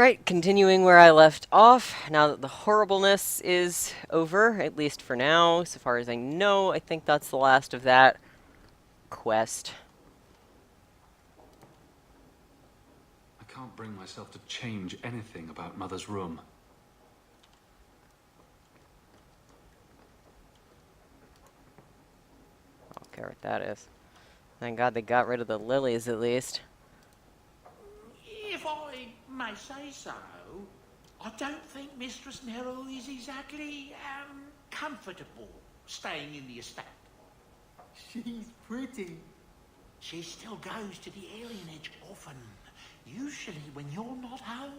Alright, continuing where I left off, now that the horribleness is over, at least for now, so far as I know, I think that's the last of that quest. I can't bring myself to change anything about Mother's room. I don't care what that is. Thank God they got rid of the lilies, at least. If I may say so, I don't think Mistress Merrill is exactly, comfortable staying in the estate. She's pretty. She still goes to the alienage often, usually when you're not home.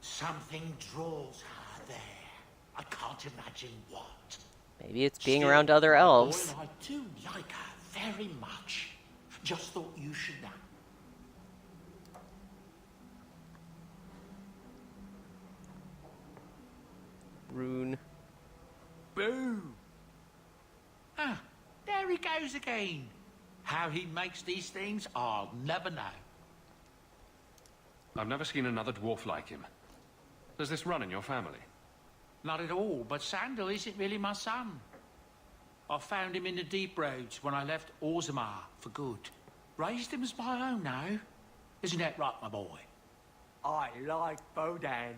Something draws her there. I can't imagine what. Maybe it's being Still, around other my boy elves. and I do like her very much. Just thought you should know. Rune. Boo! Ah, there he goes again. How he makes these things, I'll never know. I've never seen another dwarf like him. Does this run in your family? Not at all, but Sandal isn't really my son. I found him in the deep roads when I left Orzammar for good. Raised him as my own now. Isn't that right, my boy? I like Bodan.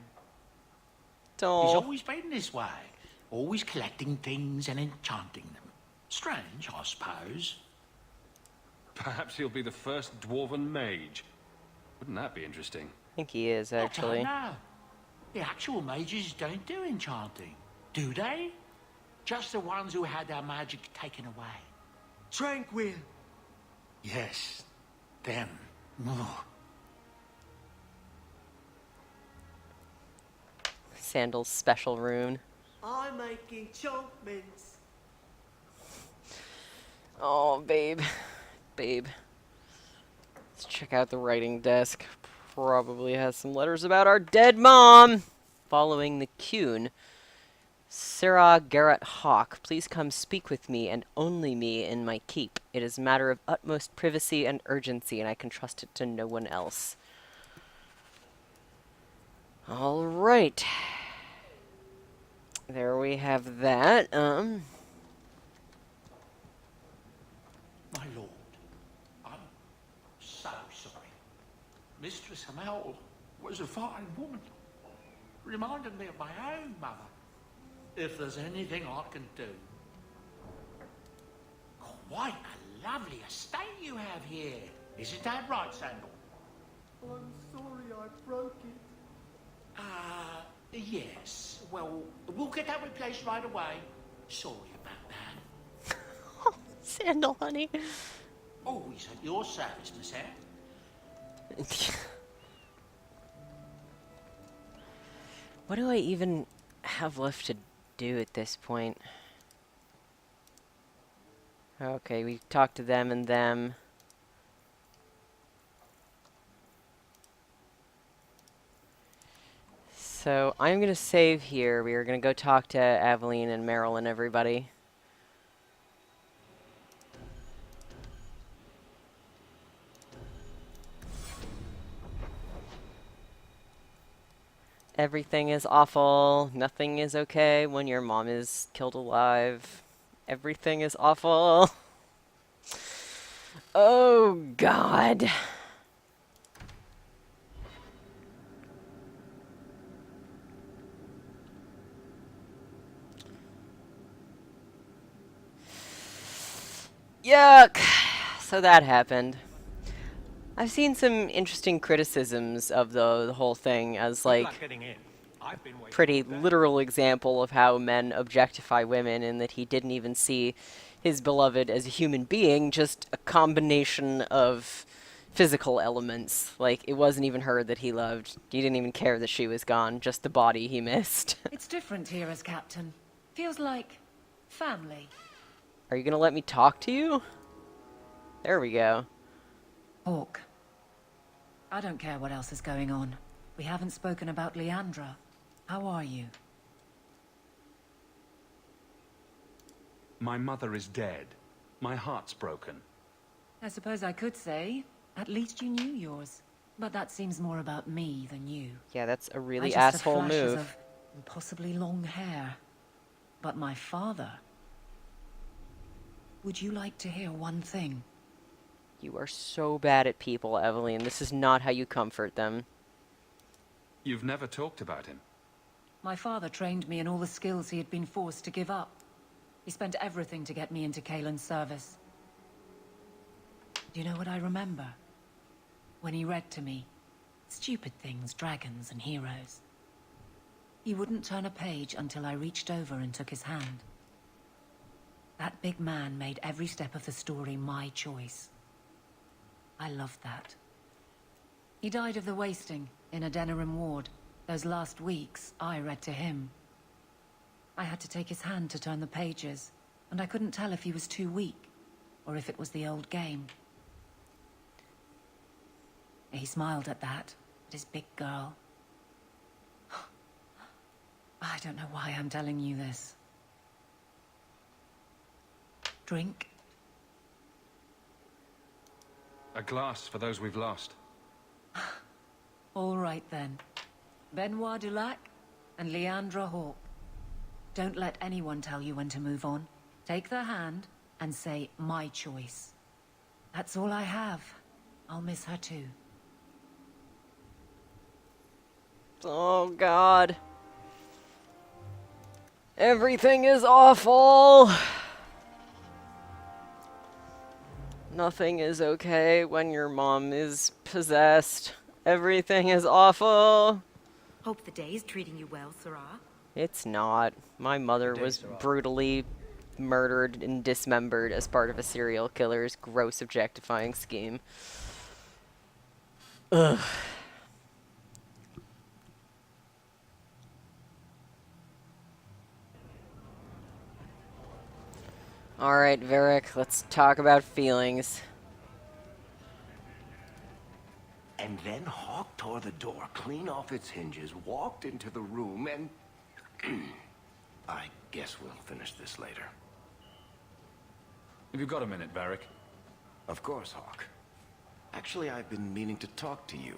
He's always been this way. Always collecting things and enchanting them. Strange, I suppose. Perhaps he'll be the first dwarven mage. Wouldn't that be interesting? I think he is, I actually. don't know. The actual mages don't do enchanting, do they? Just the ones who had their magic taken away. Tranquil. Yes, them. Oh. Sandal's special rune. I'm making enchantments. Oh, babe. Babe. Let's check out the writing desk. Probably has some letters about our dead mom! Following the Cune. Sarah Garrett Hawk, please come speak with me and only me in my keep. It is a matter of utmost privacy and urgency, and I can trust it to no one else. Alright. There we have that. My lord, I'm so sorry. Mistress Hamel was a fine woman. Reminded me of my own mother. If there's anything I can do. Quite a lovely estate you have here. Isn't that right, Sandal? I'm sorry I broke it. Yes. Well, we'll get that replaced right away. Sorry about that. Oh, Sandal, honey. Always at your service, Miss Eyre. What do I even have left to do at this point? Okay, we talked to them and them. So I'm gonna save here. We are gonna go talk to Aveline and Meryl and everybody. Everything is awful. Nothing is okay when your mom is killed alive. Everything is awful. Oh, God. Yuck. So that happened. I've seen some interesting criticisms of the whole thing as, like, pretty literal example of how men objectify women, and that he didn't even see his beloved as a human being, just a combination of physical elements. Like, it wasn't even her that he loved. He didn't even care that she was gone, just the body he missed. It's different here as captain. Feels like family. Are you gonna let me talk to you? There we go. Hawk. I don't care what else is going on. We haven't spoken about Leandra. How are you? My mother is dead. My heart's broken. I suppose I could say, at least you knew yours. But that seems more about me than you. Yeah, that's a I really just have asshole flashes move. of possibly long hair. But my father... Would you like to hear one thing? You are so bad at people, Evelyn. This is not how you comfort them. You've never talked about him. My father trained me in all the skills he had been forced to give up. He spent everything to get me into Kaelin's service. Do you know what I remember? When he read to me, stupid things, dragons and heroes. He wouldn't turn a page until I reached over and took his hand. That big man made every step of the story my choice. I loved that. He died of the wasting in a Denerim ward. Those last weeks, I read to him. I had to take his hand to turn the pages, and I couldn't tell if he was too weak, or if it was the old game. He smiled at that, at his big girl. I don't know why I'm telling you this. Drink? A glass for those we've lost. All right then. Benoit Dulac and Leandra Hawke. Don't let anyone tell you when to move on. Take their hand and say, my choice. That's all I have. I'll miss her too. Oh, God. Everything is awful. Nothing is okay when your mom is possessed. Everything is awful. Hope the day is treating you well, Sarah. It's not. My mother was brutally murdered and dismembered as part of a serial killer's gross objectifying scheme. Ugh. Alright, Varric, let's talk about feelings. And then Hawk tore the door clean off its hinges, walked into the room, and... I guess we'll finish this later. Have you got a minute, Varric? Of course, Hawk. Actually, I've been meaning to talk to you.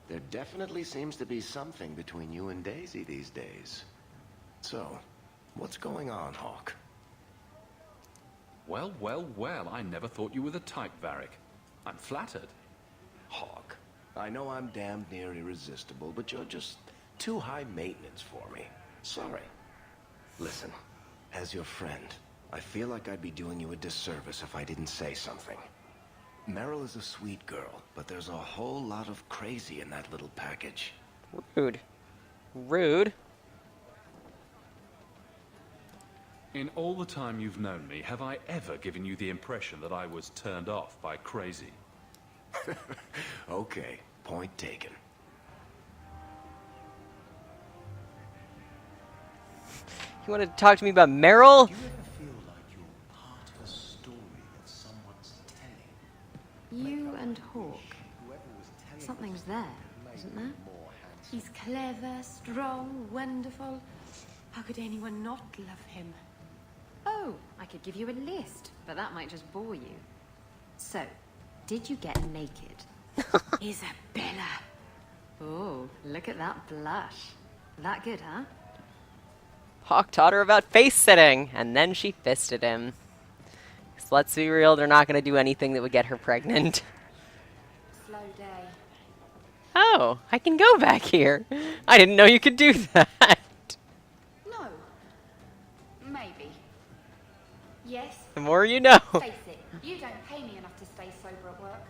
There definitely seems to be something between you and Daisy these days. So, what's going on, Hawk? Well, well, well, I never thought you were the type, Varric. I'm flattered. Hawk, I know I'm damned near irresistible, but you're just too high maintenance for me. Sorry. Listen, as your friend, I feel like I'd be doing you a disservice if I didn't say something. Meryl is a sweet girl, but there's a whole lot of crazy in that little package. Rude. Rude? In all the time you've known me, have I ever given you the impression that I was turned off by crazy? Okay, point taken. You want to talk to me about Meryl? Do you ever feel like you're part of a story that someone's telling? You and Hawke. Something's there, isn't there? He's clever, strong, wonderful. How could anyone not love him? Oh, I could give you a list, but that might just bore you. So, did you get naked? Isabella! Oh, look at that blush. That good, huh? Hawk taught her about face sitting, and then she fisted him. 'Cause let's be real, they're not going to do anything that would get her pregnant. Slow day. Oh, I can go back here. I didn't know you could do that. No. Maybe. Yes. The more you know. Face it, you don't pay me enough to stay sober at work.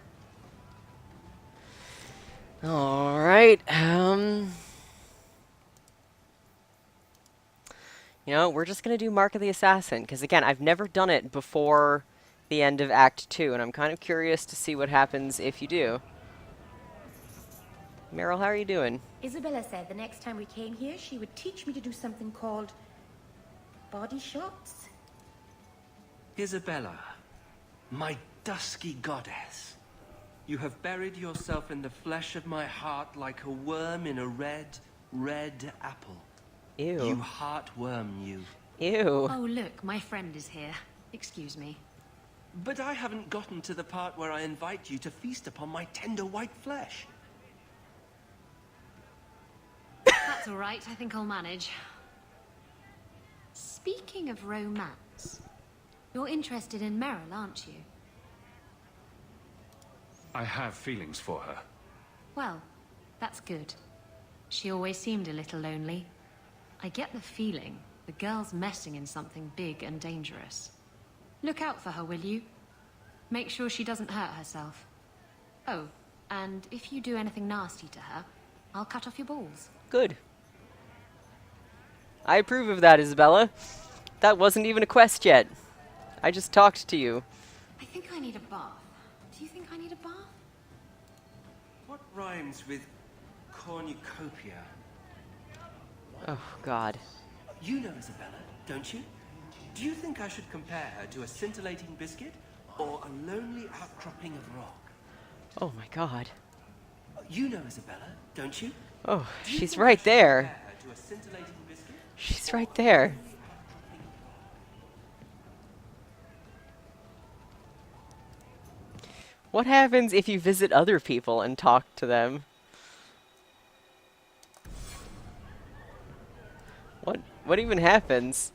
Alright, you know, we're just going to do Mark of the Assassin, because again, I've never done it before the end of Act 2, and I'm kind of curious to see what happens if you do. Meryl, how are you doing? Isabella said the next time we came here, she would teach me to do something called body shots. Isabella, my dusky goddess, you have buried yourself in the flesh of my heart like a worm in a red, red apple. Ew. You heartworm, you. Ew. Oh, look, my friend is here. Excuse me. But I haven't gotten to the part where I invite you to feast upon my tender white flesh. That's all right. I think I'll manage. Speaking of romance, you're interested in Meryl, aren't you? I have feelings for her. Well, that's good. She always seemed a little lonely. I get the feeling the girl's messing in something big and dangerous. Look out for her, will you? Make sure she doesn't hurt herself. Oh, and if you do anything nasty to her, I'll cut off your balls. Good. I approve of that, Isabella. That wasn't even a quest yet. I just talked to you. I think I need a bath. Do you think I need a bath? What rhymes with cornucopia? Oh, God. You know Isabella, don't you? Do you think I should compare her to a scintillating biscuit or a lonely outcropping of rock? Oh, my God. You know Isabella, don't you? Oh, Do you she's think I right should there. compare her to a scintillating biscuit She's right there. What happens if you visit other people and talk to them? What even happens?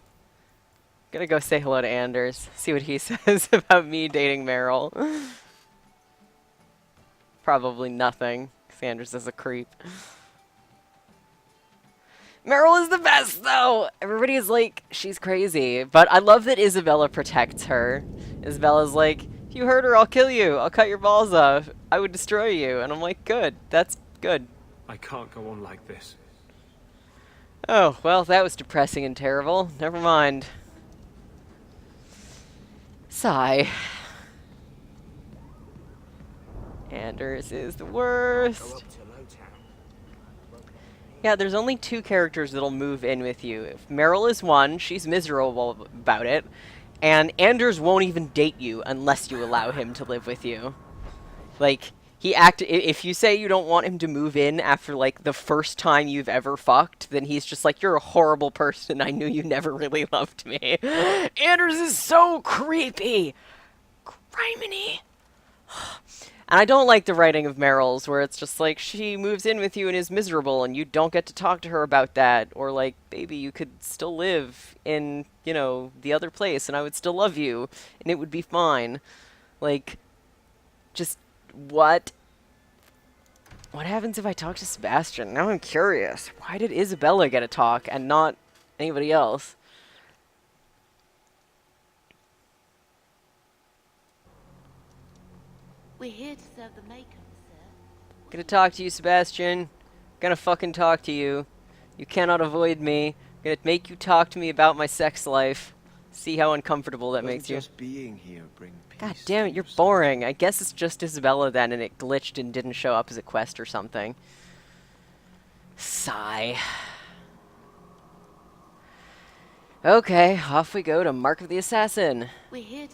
Gonna go say hello to Anders, see what he says about me dating Meryl. Probably nothing, 'cause Anders is a creep. Meryl is the best, though! Everybody's like, she's crazy. But I love that Isabella protects her. Isabella's like, if you hurt her, I'll kill you. I'll cut your balls off. I would destroy you. And I'm like, good. That's good. I can't go on like this. Oh, well, that was depressing and terrible. Never mind. Sigh. Anders is the worst. Yeah, there's only 2 characters that'll move in with you. If Meryl is one, she's miserable about it. And Anders won't even date you unless you allow him to live with you. Like, if you say you don't want him to move in after, like, the first time you've ever fucked, then he's just like, you're a horrible person. I knew you never really loved me. Anders is so creepy. Criminy. And I don't like the writing of Meryl's where it's just like, she moves in with you and is miserable and you don't get to talk to her about that. Or like, baby, you could still live in, you know, the other place and I would still love you and it would be fine. Like, just, what? What happens if I talk to Sebastian? Now I'm curious. Why did Isabella get a talk and not anybody else? We're here to serve the Makers, sir. Gonna talk to you, Sebastian. Gonna fucking talk to you. You cannot avoid me. Gonna make you talk to me about my sex life. See how uncomfortable that makes you. Just being here bring peace. God damn it, you're boring. I guess it's just Isabella then, and it glitched and didn't show up as a quest or something. Sigh. Okay, off we go to Mark of the Assassin. We're here to...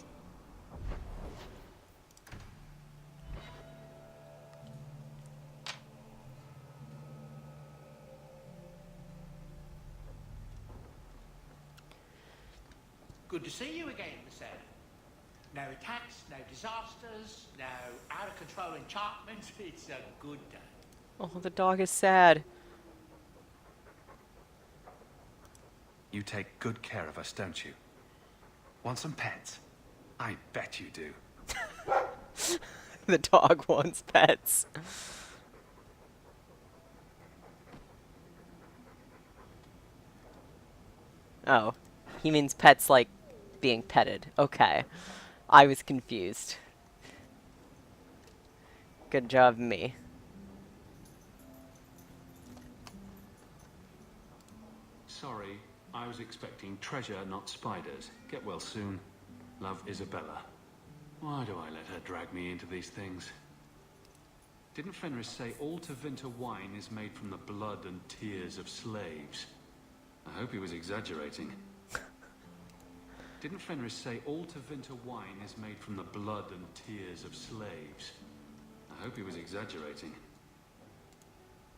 Good to see you again, sir. No attacks, no disasters, no out-of-control enchantments. It's a good day. Oh, the dog is sad. You take good care of us, don't you? Want some pets? I bet you do. The dog wants pets. Oh, he means pets like being petted. Okay. I was confused. Good job, me. Sorry, I was expecting treasure, not spiders. Get well soon. Love, Isabella. Why do I let her drag me into these things? Didn't Fenris say all Tevinter wine is made from the blood and tears of slaves? I hope he was exaggerating. Didn't Fenris say all Tevinter wine is made from the blood and tears of slaves? I hope he was exaggerating.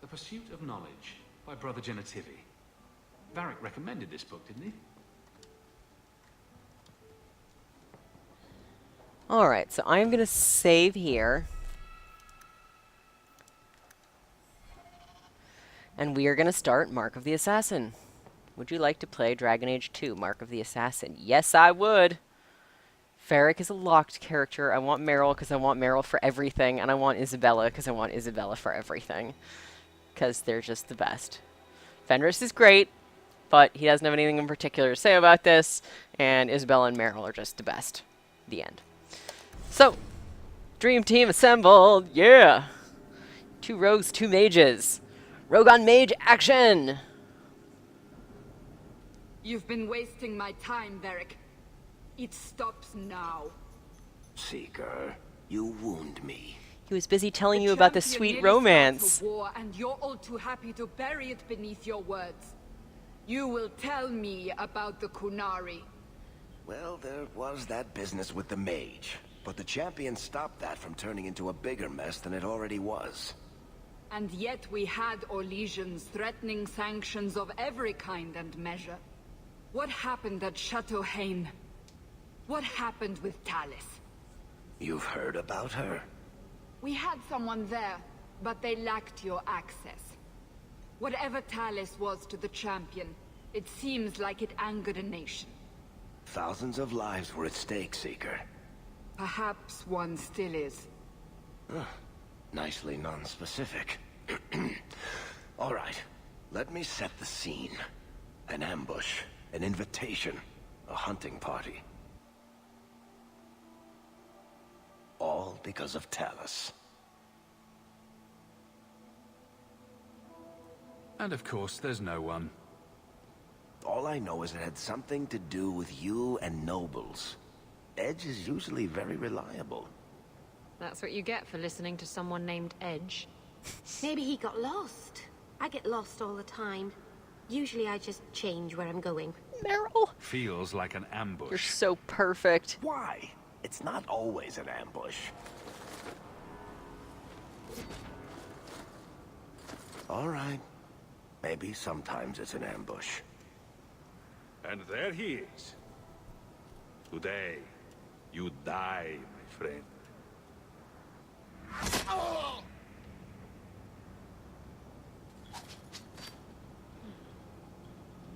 The Pursuit of Knowledge by Brother Genitivi. Varric recommended this book, didn't he? Alright, so I'm going to save here. And we are going to start Mark of the Assassin. Would you like to play Dragon Age 2, Mark of the Assassin? Yes, I would! Ferric is a locked character. I want Meryl because I want Meryl for everything. And I want Isabella because I want Isabella for everything. Because they're just the best. Fenris is great, but he doesn't have anything in particular to say about this. And Isabella and Meryl are just the best. The end. So, Dream Team assembled! Yeah! 2 rogues, 2 mages. Rogue on mage action! You've been wasting my time, Varric. It stops now. Seeker, you wound me. He was busy telling you about the sweet romance. War, and you're all too happy to bury it beneath your words. You will tell me about the Kunari. Well, there was that business with the mage, but the champion stopped that from turning into a bigger mess than it already was. And yet we had Orlesians threatening sanctions of every kind and measure. What happened at Chateau Hain? What happened with Talis? You've heard about her? We had someone there, but they lacked your access. Whatever Talis was to the champion, it seems like it angered a nation. Thousands of lives were at stake, Seeker. Perhaps one still is. Nicely non-specific. All right, let me set the scene. An ambush, an invitation, a hunting party. All because of Talis. And of course, there's no one. All I know is it had something to do with you and nobles. Edge is usually very reliable. That's what you get for listening to someone named Edge. Maybe he got lost. I get lost all the time. Usually I just change where I'm going. Meryl! Feels like an ambush. You're so perfect. Why? It's not always an ambush. All right. Maybe sometimes it's an ambush. And there he is. Today, you die, my friend.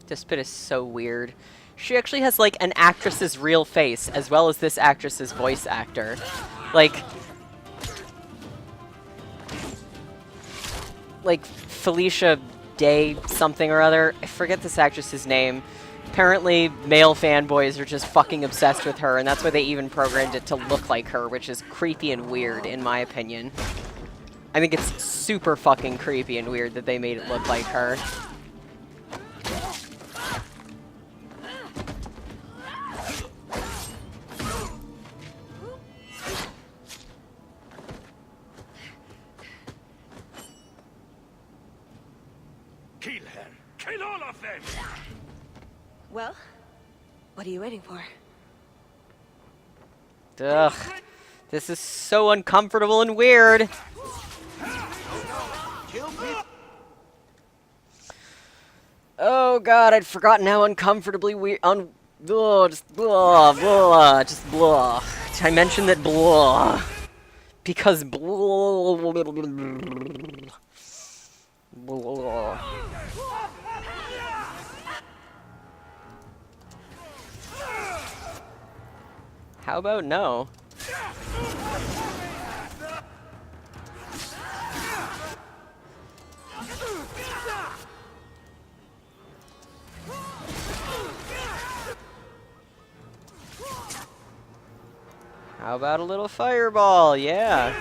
This bit is so weird. She actually has, like, an actress's real face, as well as this actress's voice actor. Like, Felicia Day something or other. I forget this actress's name. Apparently, male fanboys are just fucking obsessed with her, and that's why they even programmed it to look like her, which is creepy and weird, in my opinion. I think it's super fucking creepy and weird that they made it look like her. Kill her! Kill all of them! Well, what are you waiting for? Ugh. This is so uncomfortable and weird. Oh god, I'd forgotten how uncomfortably weird. Just blah, blah, just blah. I mentioned that blah. Because blah. Blah. How about no? How about a little fireball? Yeah.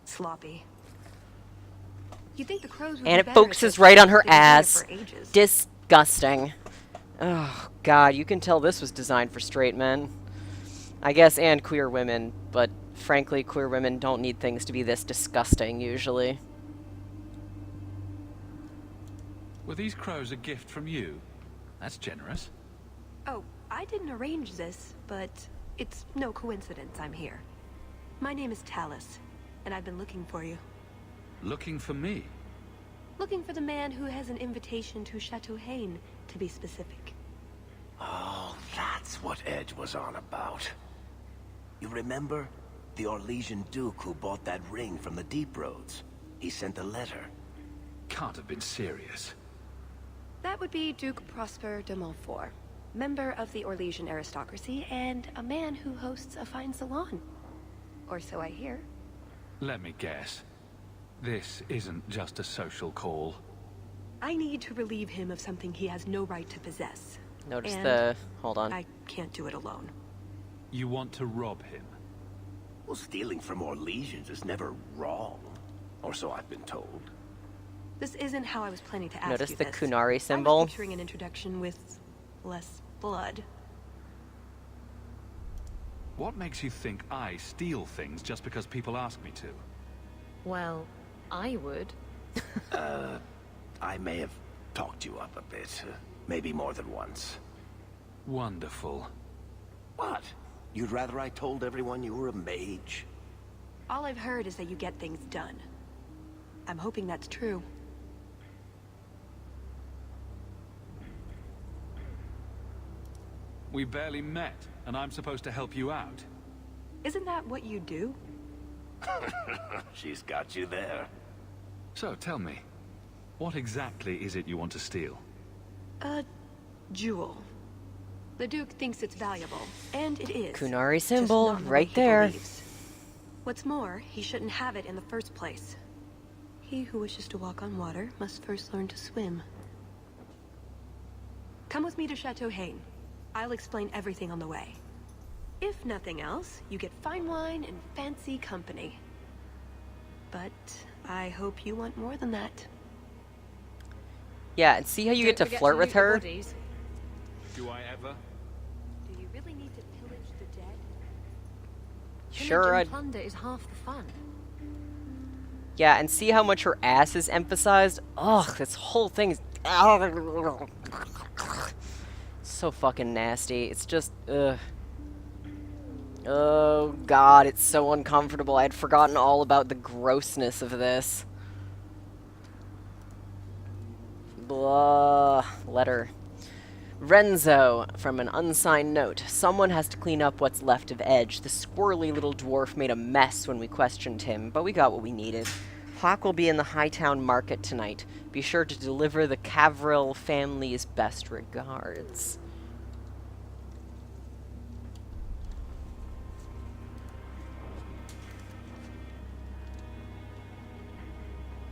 Sloppy. You think the crows would And be it better if focuses they right on her been doing it ass. for ages? Disgusting. Oh, God, you can tell this was designed for straight men. I guess, and queer women, but frankly, queer women don't need things to be this disgusting, usually. Were these crows a gift from you? That's generous. Oh, I didn't arrange this, but it's no coincidence I'm here. My name is Talus, and I've been looking for you. Looking for me? Looking for the man who has an invitation to Chateau Haine, to be specific. Oh, that's what Edge was on about. You remember? The Orlesian Duke who bought that ring from the Deep Roads. He sent a letter. Can't have been serious. That would be Duke Prosper de Montfort, member of the Orlesian aristocracy, and a man who hosts a fine salon. Or so I hear. Let me guess. This isn't just a social call. I need to relieve him of something he has no right to possess. Notice And the... Hold on. I can't do it alone. You want to rob him? Well, stealing from Orlesians is never wrong. Or so I've been told. This isn't how I was planning to ask Notice you the this. Kunari I symbol? was picturing an introduction with less blood. What makes you think I steal things just because people ask me to? Well, I would. I may have talked you up a bit. Maybe more than once. Wonderful. What? You'd rather I told everyone you were a mage? All I've heard is that you get things done. I'm hoping that's true. We barely met, and I'm supposed to help you out. Isn't that what you do? She's got you there. So, tell me, what exactly is it you want to steal? A jewel. The Duke thinks it's valuable, and it is. Kunari Just symbol, not in the way right he there. believes. What's more, he shouldn't have it in the first place. He who wishes to walk on water must first learn to swim. Come with me to Chateau Haine. I'll explain everything on the way. If nothing else, you get fine wine and fancy company. But I hope you want more than that. Yeah, and see how you get to flirt with her? Do I ever? Do you really need to pillage the dead? Sure, I'd... Plunder is half the fun. Yeah, and see how much her ass is emphasized? Ugh, this whole thing is... so fucking nasty. It's just, ugh. Oh, God, it's so uncomfortable. I had forgotten all about the grossness of this. Blah. Letter. Renzo, from an unsigned note. Someone has to clean up what's left of Edge. The squirrely little dwarf made a mess when we questioned him, but we got what we needed. Hawk will be in the Hightown Market tonight. Be sure to deliver the Cavril family's best regards.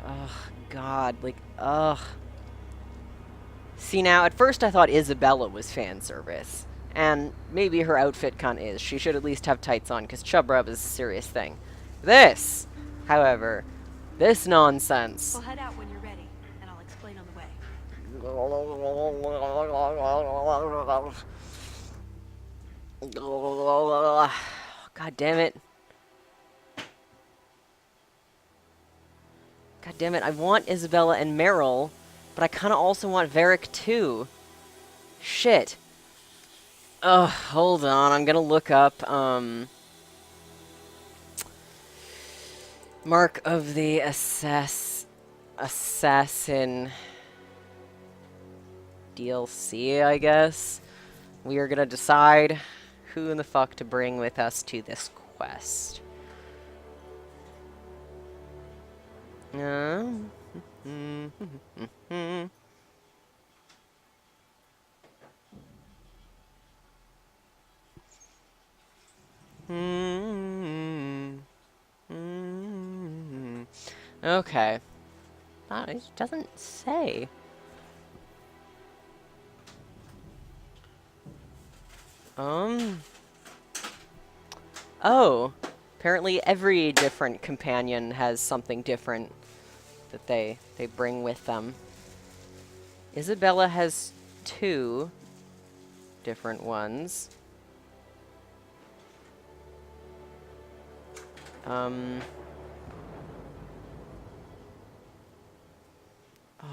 Ugh, God, like, ugh. See, now, at first I thought Isabella was fan service. And maybe her outfit kinda is. She should at least have tights on, because chub rub is a serious thing. This, however, this nonsense. We'll head out when you're ready, and I'll explain on the way. God damn it. God damn it, I want Isabella and Meryl, but I kind of also want Varric too. Shit. Ugh, hold on, I'm gonna look up, Mark of the Assassin DLC, I guess. We are gonna decide who in the fuck to bring with us to this quest. Okay. It doesn't say. Oh. Apparently every different companion has something different that they bring with them. Isabella has 2 different ones. Oh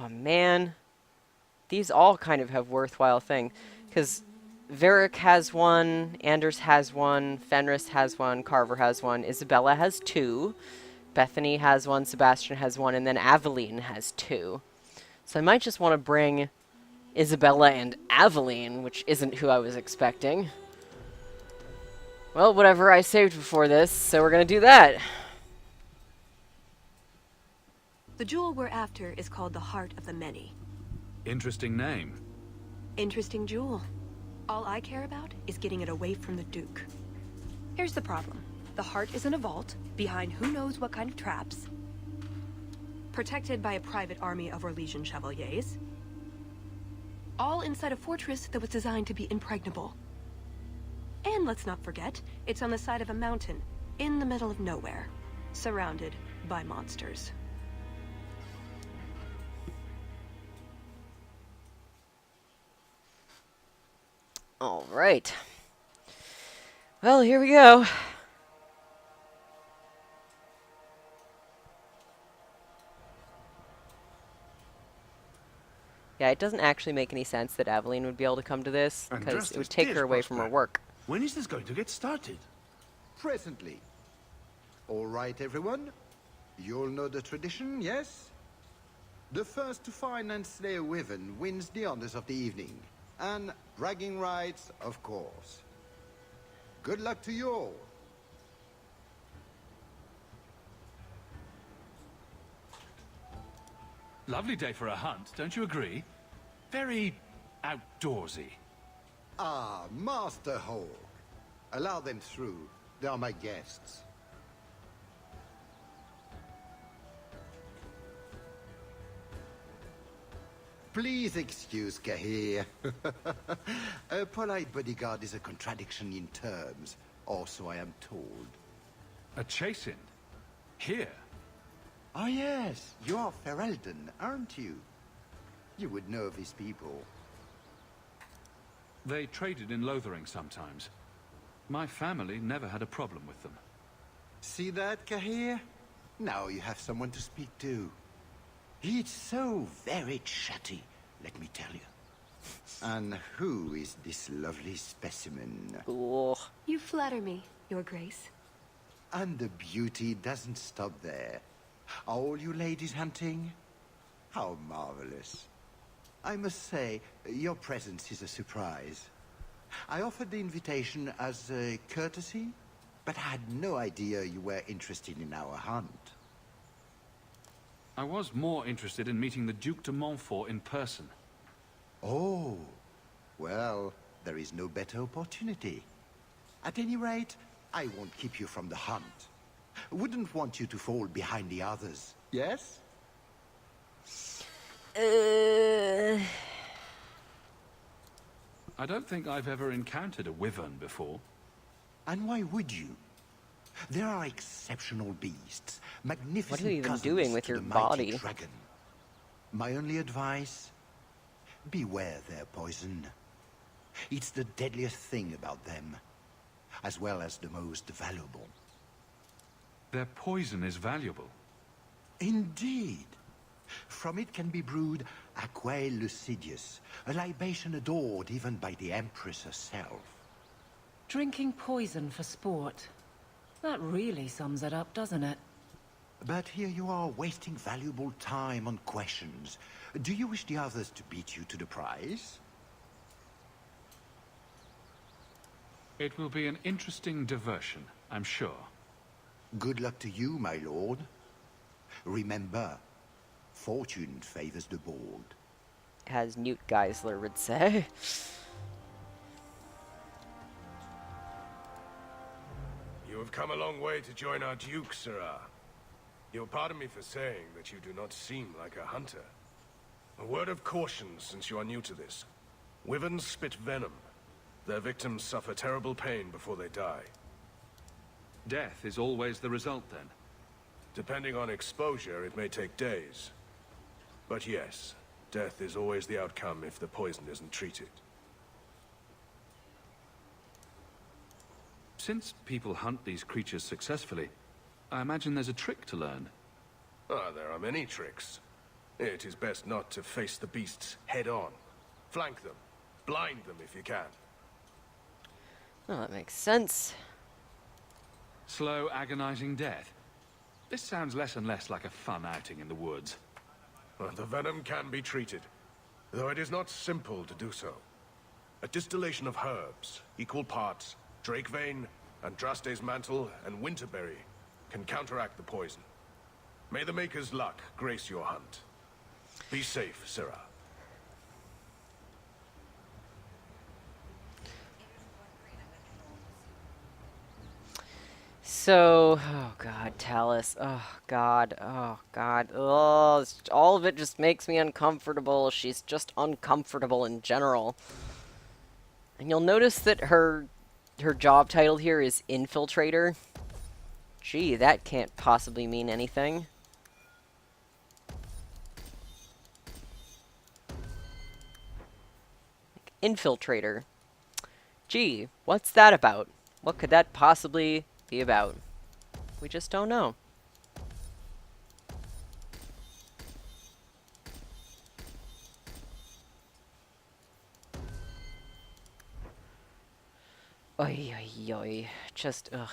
man. These all kind of have worthwhile thing. Because Varric has one, Anders has one, Fenris has one, Carver has one, Isabella has two, Bethany has one, Sebastian has one, and then Aveline has two. So I might just want to bring Isabella and Aveline, which isn't who I was expecting. Well, whatever, I saved before this, so we're gonna do that. The jewel we're after is called the Heart of the Many. Interesting name. Interesting jewel. All I care about is getting it away from the Duke. Here's the problem. The heart is in a vault, behind who knows what kind of traps, protected by a private army of Orlesian chevaliers, all inside a fortress that was designed to be impregnable. And let's not forget, it's on the side of a mountain, in the middle of nowhere, surrounded by monsters. All right. Well, here we go. Yeah, it doesn't actually make any sense that Aveline would be able to come to this, because it would take her away from her work. When is this going to get started? Presently. All right, everyone. You'll know the tradition, yes? The first to find and slay a wyvern wins the honors of the evening. And bragging rights, of course. Good luck to you all. Lovely day for a hunt, don't you agree? Very outdoorsy. Ah, Master Hawk. Allow them through. They are my guests. Please excuse Kahir. A polite bodyguard is a contradiction in terms, or so I am told. A chase-in? Here? Oh yes, you are Ferelden, aren't you? You would know these people. They traded in Lothering sometimes. My family never had a problem with them. See that, Kahir? Now you have someone to speak to. He's so very chatty, let me tell you. And who is this lovely specimen? Ooh. You flatter me, Your Grace. And the beauty doesn't stop there. Are all you ladies hunting? How marvelous. I must say, your presence is a surprise. I offered the invitation as a courtesy, but I had no idea you were interested in our hunt. I was more interested in meeting the Duc de Montfort in person. Oh, well, there is no better opportunity. At any rate, I won't keep you from the hunt. Wouldn't want you to fall behind the others, yes? I don't think I've ever encountered a wyvern before. And why would you? There are exceptional beasts, magnificent What are you even cousins doing with to your the mighty body? dragon. My only advice, beware their poison. It's the deadliest thing about them, as well as the most valuable. Their poison is valuable. Indeed. From it can be brewed Aquae Lucidius, a libation adored even by the Empress herself. Drinking poison for sport. That really sums it up, doesn't it? But here you are wasting valuable time on questions. Do you wish the others to beat you to the prize? It will be an interesting diversion, I'm sure. Good luck to you, my lord. Remember, fortune favors the bold. As Newt Geisler would say. You have come a long way to join our Duke, Sirrah. You'll pardon me for saying that you do not seem like a hunter. A word of caution since you are new to this. Wyverns spit venom. Their victims suffer terrible pain before they die. Death is always the result, then? Depending on exposure, it may take days. But yes, death is always the outcome if the poison isn't treated. Since people hunt these creatures successfully, I imagine there's a trick to learn. Ah, there are many tricks. It is best not to face the beasts head-on. Flank them. Blind them if you can. Well, that makes sense. Slow, agonizing death. This sounds less and less like a fun outing in the woods. Well, the venom can be treated, though it is not simple to do so. A distillation of herbs, equal parts drake vein, Andraste's mantle, and winterberry, can counteract the poison. May the Maker's luck grace your hunt. Be safe, Sirrah. So, oh god, Talus. Oh god, oh god. Oh, all of it just makes me uncomfortable. She's just uncomfortable in general. And you'll notice that her job title here is Infiltrator. Gee, that can't possibly mean anything. Infiltrator. Gee, what's that about? What could that possibly be about? We just don't know. Oi, oi, oi. Just, ugh.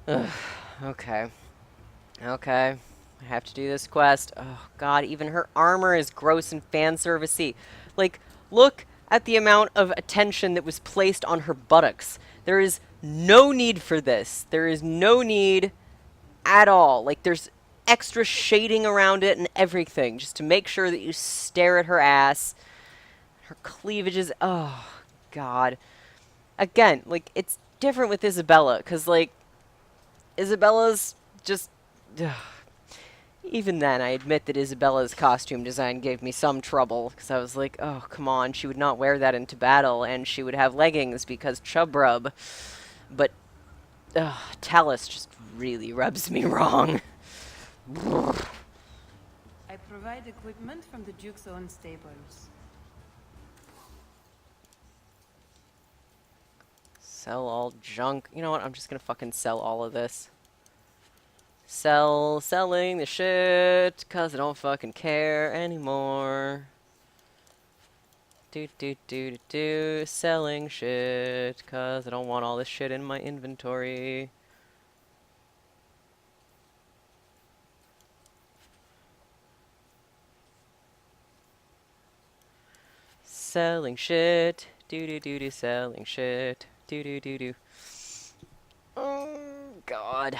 Ugh, okay. Okay. I have to do this quest. Oh god, even her armor is gross and fan servicey. Like, look at the amount of attention that was placed on her buttocks. There is no need for this. There is no need at all. Like, there's extra shading around it and everything, just to make sure that you stare at her ass. Her cleavage is... oh, god. Again, like, it's different with Isabella, because, like, Isabella's just... ugh. Even then, I admit that Isabella's costume design gave me some trouble, because I was like, oh, come on, she would not wear that into battle, and she would have leggings because chub rub. But, Talus just really rubs me wrong. I provide equipment from the Duke's own stables. Sell all junk. You know what? I'm just gonna fucking sell all of this. Selling the shit, cause I don't fucking care anymore. Selling shit, cause I don't want all this shit in my inventory. Selling shit, selling shit, Oh, God.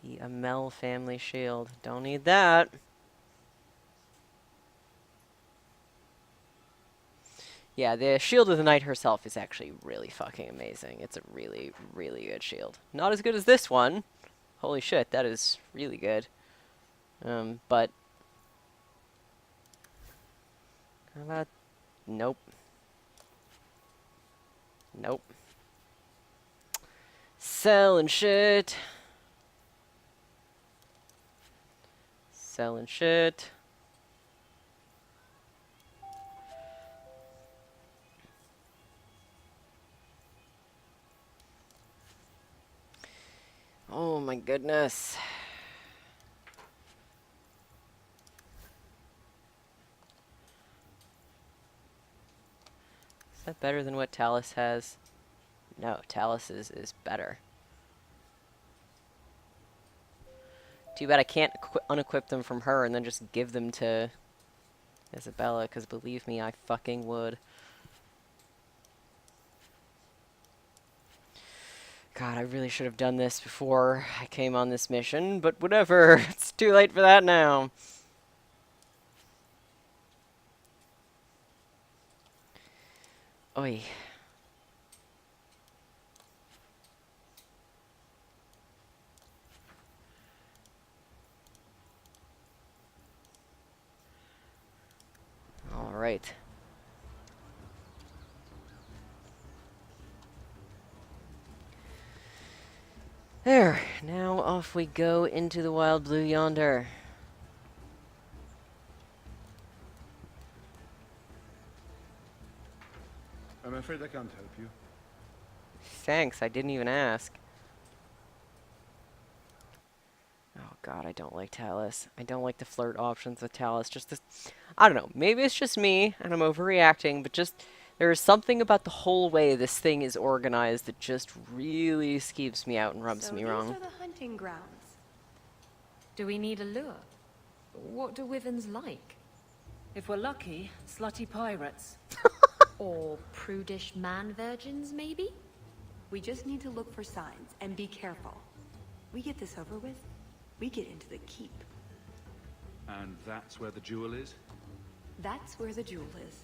The Amel family shield. Don't need that. Yeah, the Shield of the Knight herself is actually really fucking amazing. It's a really, really good shield. Not as good as this one. Holy shit, that is really good. But... how about... nope. Nope. Selling shit. Selling shit. Oh my goodness. Is that better than what Talus has? No, Talus is better. Too bad I can't unequip them from her and then just give them to Isabella, because believe me, I fucking would. God, I really should have done this before I came on this mission, but whatever. It's too late for that now. Oi. All right. There. Now off we go into the wild blue yonder. I'm afraid I can't help you. Thanks, I didn't even ask. Oh god, I don't like Talus. I don't like the flirt options with Talus. Just this, I don't know, maybe it's just me and I'm overreacting, but just there is something about the whole way this thing is organized that just really skeeves me out and rubs me wrong. So these are the hunting grounds. Do we need a lure? What do wyverns like? If we're lucky, slutty pirates. Or prudish man virgins, maybe? We just need to look for signs and be careful. We get this over with, we get into the keep. And that's where the jewel is? That's where the jewel is.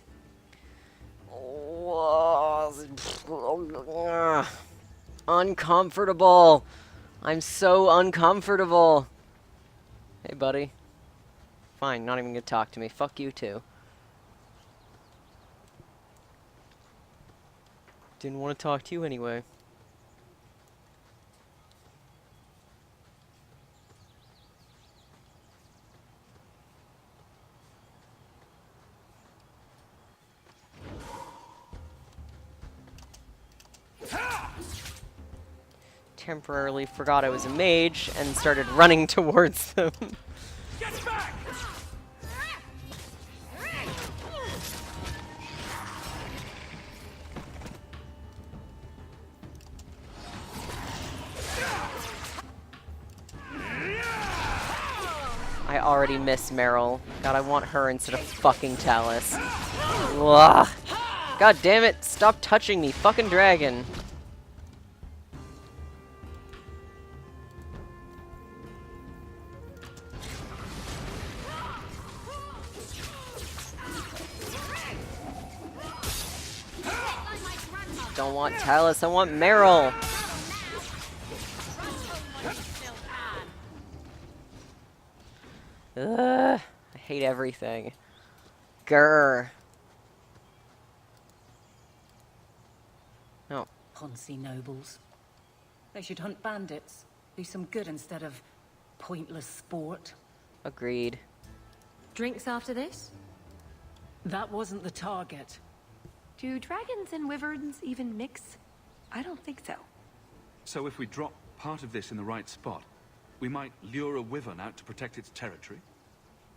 Uncomfortable. I'm so uncomfortable. Hey, buddy. Fine, not even gonna talk to me. Fuck you, too. Didn't want to talk to you anyway. Temporarily forgot I was a mage and started running towards them. Get back! I already miss Meryl. God, I want her instead of fucking Talus. Ugh. God damn it, stop touching me, fucking dragon. Don't want Talus, I want Meryl. Ugh, I hate everything. Grr. No. Poncy nobles. They should hunt bandits. Do some good instead of pointless sport. Agreed. Drinks after this? That wasn't the target. Do dragons and wyverns even mix? I don't think so. So if we drop part of this in the right spot, we might lure a wyvern out to protect its territory?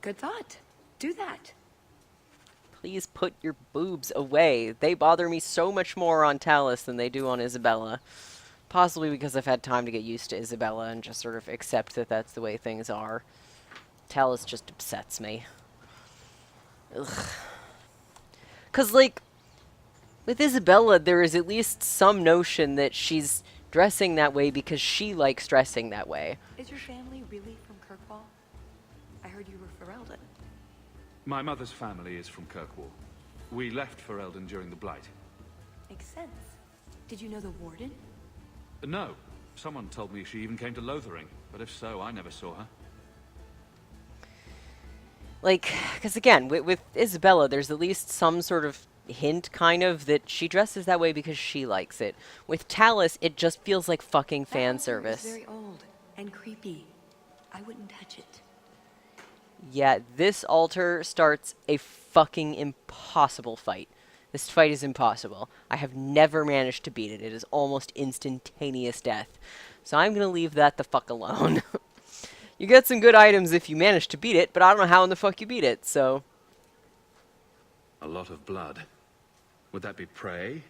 Good thought. Do that. Please put your boobs away. They bother me so much more on Talus than they do on Isabella. Possibly because I've had time to get used to Isabella and just sort of accept that that's the way things are. Talus just upsets me. Ugh. 'Cause, like, with Isabella, there is at least some notion that she's dressing that way because she likes dressing that way. Is your family really from Kirkwall? I heard you were Ferelden. My mother's family is from Kirkwall. We left Ferelden during the Blight. Makes sense. Did you know the Warden? No. Someone told me she even came to Lothering, but if so, I never saw her. Like, because again, with Isabella, there's at least some sort of hint, kind of, that she dresses that way because she likes it. With Talus, it just feels like fucking fan service. It's very old and creepy. I wouldn't touch it. Yeah, this altar starts a fucking impossible fight. This fight is impossible. I have never managed to beat it. It is almost instantaneous death. So I'm gonna leave that the fuck alone. You get some good items if you manage to beat it, but I don't know how in the fuck you beat it, so... A lot of blood. Would that be prey?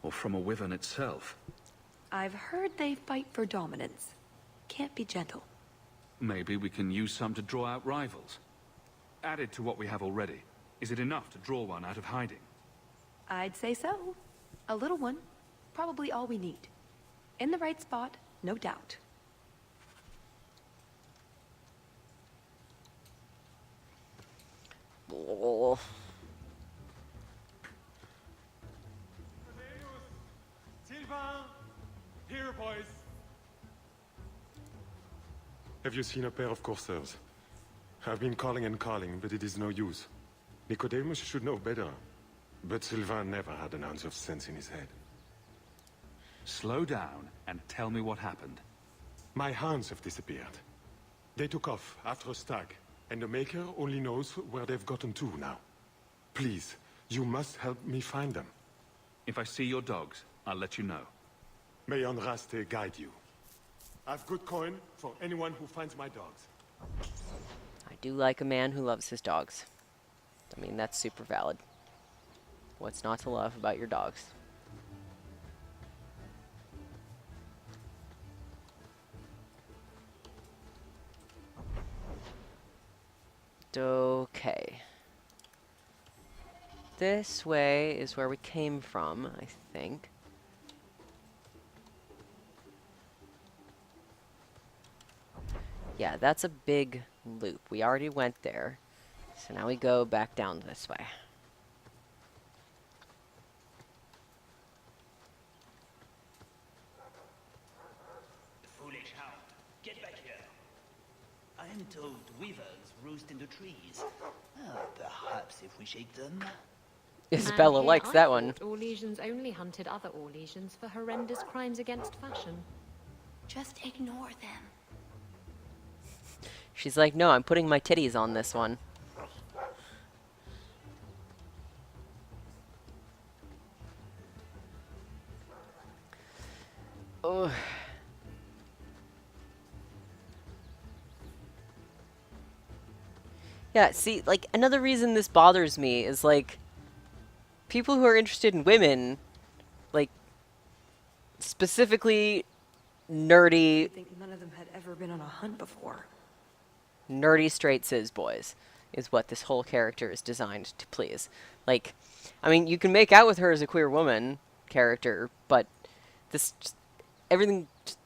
Or from a wyvern itself? I've heard they fight for dominance. Can't be gentle. Maybe we can use some to draw out rivals. Added to what we have already, is it enough to draw one out of hiding? I'd say so. A little one. Probably all we need. In the right spot, no doubt. Sylvain! Here, boys. Have you seen a pair of coursers? I've been calling and calling, but it is no use. Nicodemus should know better. But Sylvain never had an ounce of sense in his head. Slow down and tell me what happened. My hounds have disappeared. They took off after a stag, and the Maker only knows where they've gotten to now. Please, you must help me find them. If I see your dogs, I'll let you know. May Andraste guide you. I've good coin for anyone who finds my dogs. I do like a man who loves his dogs. I mean, that's super valid. What's not to love about your dogs? Okay. This way is where we came from, I think. Yeah, that's a big loop. We already went there. So now we go back down this way. Foolish hound, get back here. I am told weavers roost in the trees. Perhaps if we shake them. Isabella likes that one. Orlesians only hunted other Orlesians for horrendous crimes against fashion. Just ignore them. She's like, no, I'm putting my titties on this one. Oh. Yeah, see, like, another reason this bothers me is, like, people who are interested in women, like, specifically nerdy... I think none of them had ever been on a hunt before. Nerdy straight cis boys is what this whole character is designed to please. Like, I mean, you can make out with her as a queer woman character, but this... Just, everything... Just,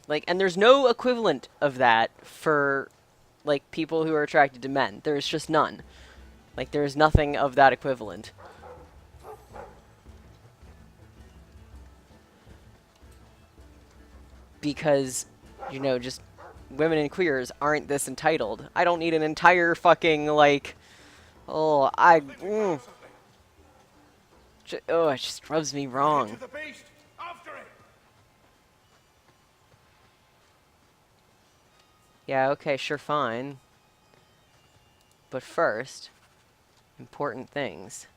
like, and there's no equivalent of that for... like, people who are attracted to men. There's just none. Like, there's nothing of that equivalent. Because, you know, just women and queers aren't this entitled. I don't need an entire fucking, like, oh, it just rubs me wrong. Yeah, okay, sure, fine. But first, important things.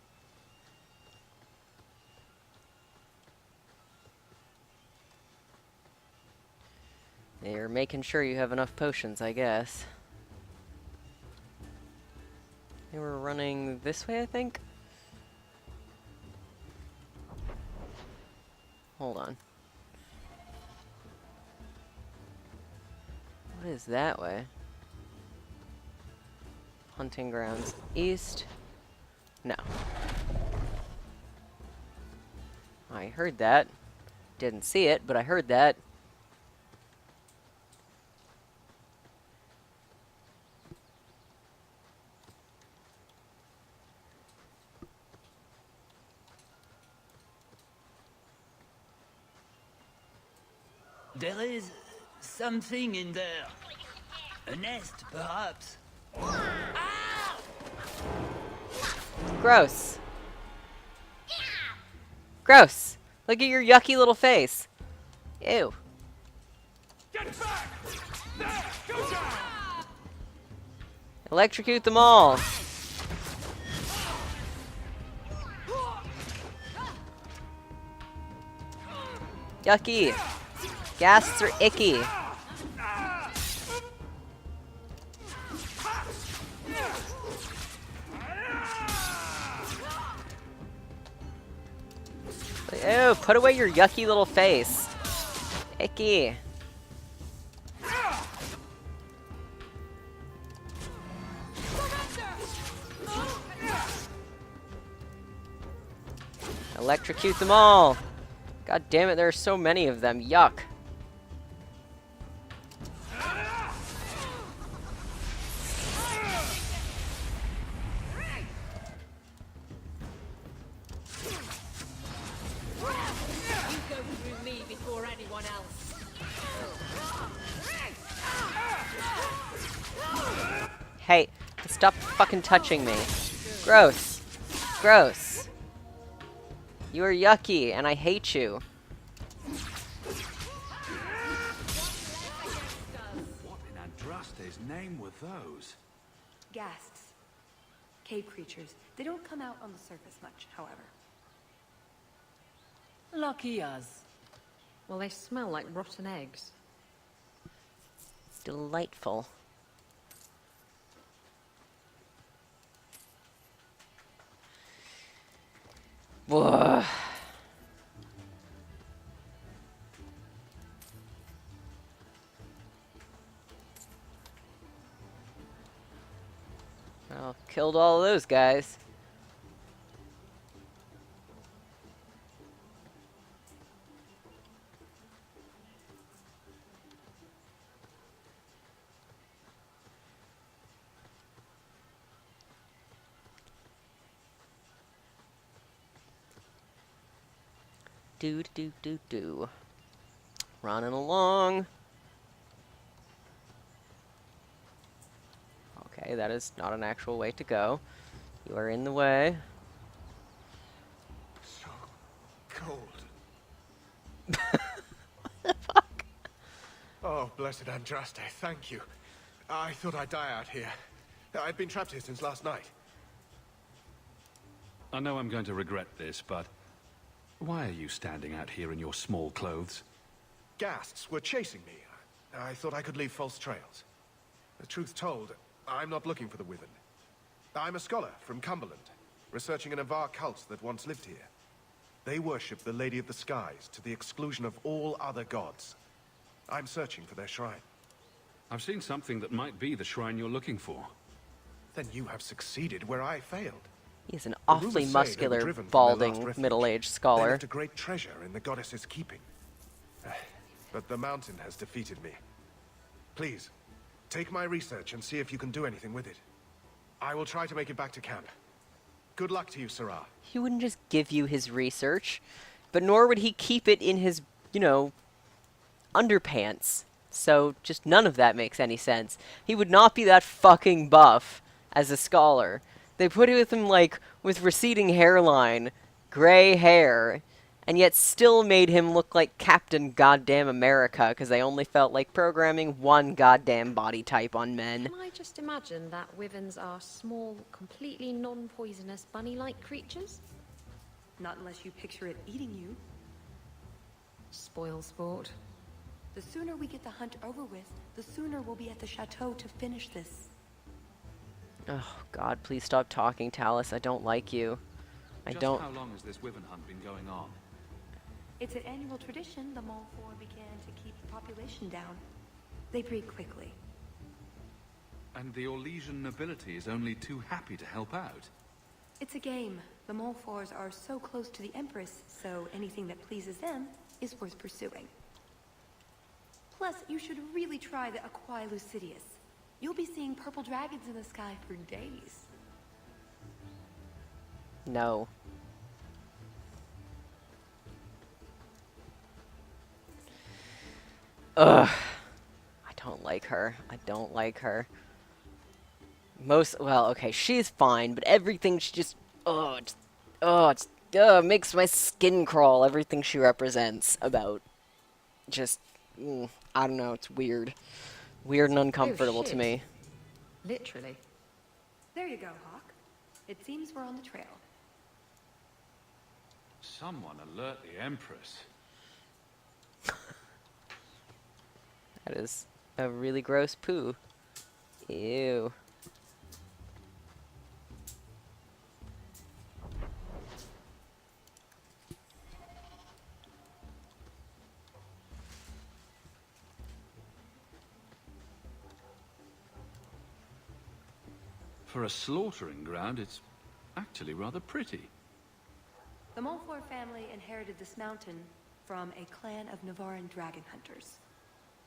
You're making sure you have enough potions, I guess. They were running this way, I think? Hold on. What is that way? Hunting grounds east? No. I heard that. Didn't see it, but I heard that. There is something in there. A nest, perhaps. Gross. Gross. Look at your yucky little face. Ew. Get back! There, go down! Electrocute them all. Yucky. Ghasts are icky. Ew, put away your yucky little face. Icky. Electrocute them all. God damn it, there are so many of them. Yuck. anyone else. Hey, stop fucking touching me. Gross. Gross. You are yucky, and I hate you. What in Andraste's name were those? Ghasts. Cave creatures. They don't come out on the surface much, however. Lucky us. Well, they smell like rotten eggs. Delightful. Whoa. Well, killed all of those guys. Do. Running along. Okay, that is not an actual way to go. You are in the way. So cold. Oh, blessed Andraste, thank you. I thought I'd die out here. I've been trapped here since last night. I know I'm going to regret this, but why are you standing out here in your small clothes? Ghasts were chasing me. I thought I could leave false trails. The truth told, I'm not looking for the Wyvern. I'm a scholar from Cumberland, researching an Avar cult that once lived here. They worship the Lady of the Skies to the exclusion of all other gods. I'm searching for their shrine. I've seen something that might be the shrine you're looking for. Then you have succeeded where I failed. He's an The awfully rumors say they were muscular, driven from their balding, last refuge. middle-aged They scholar. left a great treasure in the goddess's keeping. But the mountain has defeated me. Please, take my research and see if you can do anything with it. I will try to make it back to camp. Good luck to you, Sarah. He wouldn't just give you his research, but nor would he keep it in his, you know, underpants. So just none of that makes any sense. He would not be that fucking buff as a scholar. They put it with him, like, with receding hairline, gray hair, and yet still made him look like Captain Goddamn America, because they only felt like programming one goddamn body type on men. Can I just imagine that wyverns are small, completely non-poisonous, bunny-like creatures? Not unless you picture it eating you. Spoil sport. The sooner we get the hunt over with, the sooner we'll be at the chateau to finish this. Oh, God, please stop talking, Talus. I don't like you. I Just don't... how long has this wyvern hunt been going on? It's an annual tradition the Malfoy began to keep the population down. They breed quickly. And the Orlesian nobility is only too happy to help out. It's a game. The Malfoys are so close to the Empress, so anything that pleases them is worth pursuing. Plus, you should really try the Aquae Lucidius. You'll be seeing purple dragons in the sky for days. No. Ugh. I don't like her. I don't like her. Well, okay, she's fine, but everything she just... makes my skin crawl, everything she represents about... Just... I don't know, it's weird. Weird and uncomfortable to me. Literally. There you go, Hawk. It seems we're on the trail. Someone alert the Empress. That is a really gross poo. Ew. For a slaughtering ground, it's actually rather pretty. The Malfoy family inherited this mountain from a clan of Navaran dragon hunters.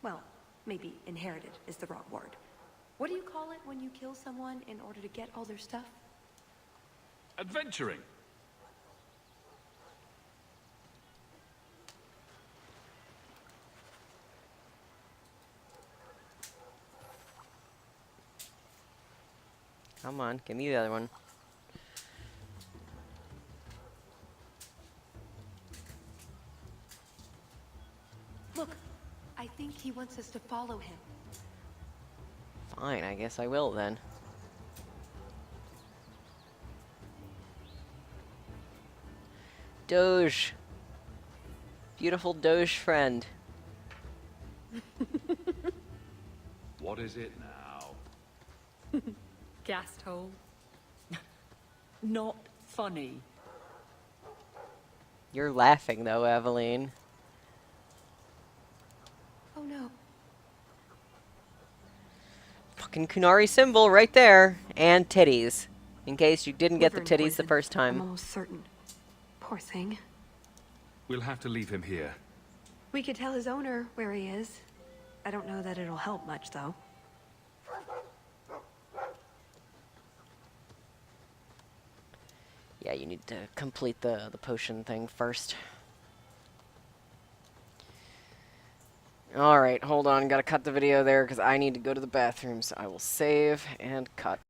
Well, maybe inherited is the wrong word. What do you call it when you kill someone in order to get all their stuff? Adventuring. Come on, give me the other one. Look, I think he wants us to follow him. Fine, I guess I will then. Doge. Beautiful Doge friend. What is it now? Gassed hole. Not funny. You're laughing though, Aveline. Oh no. Fucking Kunari symbol right there. And titties. In case you didn't get the Liver and titties the poison. first I'm time. almost certain. Poor thing. We'll have to leave him here. We could tell his owner where he is. I don't know that it'll help much, though. Yeah, you need to complete the potion thing first. Alright, hold on. Gotta cut the video there because I need to go to the bathroom. So I will save and cut.